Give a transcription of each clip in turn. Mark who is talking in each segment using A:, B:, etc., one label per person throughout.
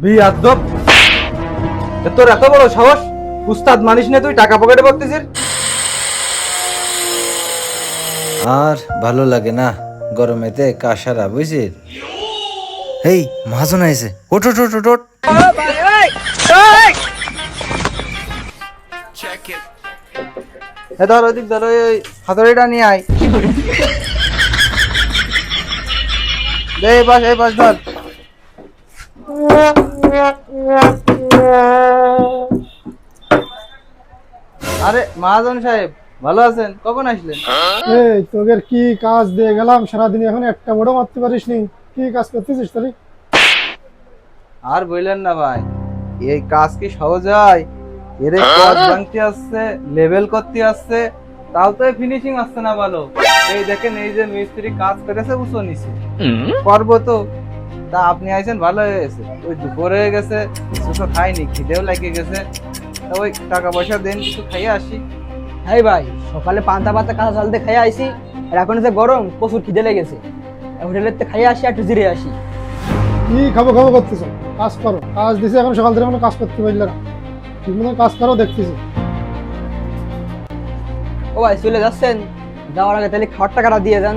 A: বিয়াদব, তোর এত বড় সাহস! উস্তাদ মানিস না তুই, টাকা পকেটে ভরতেছিস।
B: আর ভালো লাগে না গরমেতে কাশারা বুঝছিস। এই মহাজন আইছে, ওঠ ওঠ ওঠ ওঠ ওঠ।
A: ধর ওদিক ধর, ওই হাতুড়িটা নিয়ে আয়। দে এই পাশ ধর। আরে মহাজন সাহেব, ভালো আছেন? কখন আসলেন?
C: এই তোদের কি কাজ দিয়ে গেলাম সারাদিন, এখন একটা বড় মারতে পারিস নি? কি কাজ করতেছিস তাহলে?
A: আর বললেন না ভাই, এই কাজ কি সহজ হয়? এর কাজ ভাঙতে আসছে, লেভেল করতে আসছে, তাও তো ফিনিশিং আসছে না ভালো। এই দেখেন, এই যে মিস্ত্রি কাজ করেছে উঁচু নিচে করবো তো, তা আপনি আইছেন ভালো হয়ে গেছে। ওই দুপুর হয়ে গেছে, কিছু খাইনি, খিদেও লেগে গেছে, তা ওই টাকা পয়সা দেন, কিছু খাইয়ে আসি।
D: হ্যাঁ ভাই, সকালে পান্তা পাতা কাঁচা চালতে খাইয়ে আইসি, আর এখন যে গরম প্রচুর খিদে লেগেছে, হোটেলের খাইয়ে আসি, একটু জিরে আসি।
C: কি খাবো খাবো করতেছ? কাজ করো, কাজ দিছে এখন সকাল থেকে কোনো কাজ করতে পারলে না। ঠিক মতো কাজ করো, দেখতেছি।
D: ও ভাই চলে যাচ্ছেন, যাওয়ার আগে তাহলে খাওয়ার টাকাটা দিয়ে যান।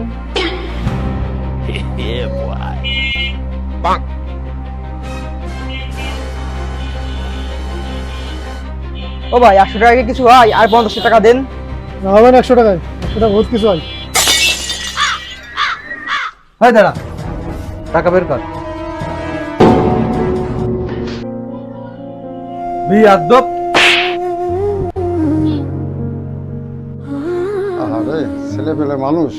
D: ও ভাই 100 টাকা কি কিছু হয়? আর 50 টাকা দেন।
C: না হবে না, 100 টাকায় 100 টাকা বহুত কিছু হয়।
A: হয় দাঁড়া, টাকা বের কর। বিয়াদব!
E: আরে ছেলে পেলে মানুষ,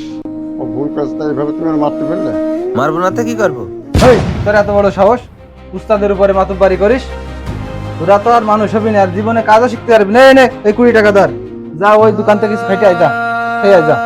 E: ও ভুল কাজটা এইভাবে তুমি আর মারতে পারলে?
B: মারবো না তো কি করবো?
A: হেই, তোর এত বড় সাহস, উস্তাদের উপরে মাতুব্বারি করিস? তোরা তো আর মানুষ হবি না, আর জীবনে কাজও শিখতে পারবি না। এই নে, এই 20 টাকা ধর, যা ওই দোকান থেকে কিছু খেটে আয়, যা খেয়ে আয়, যা।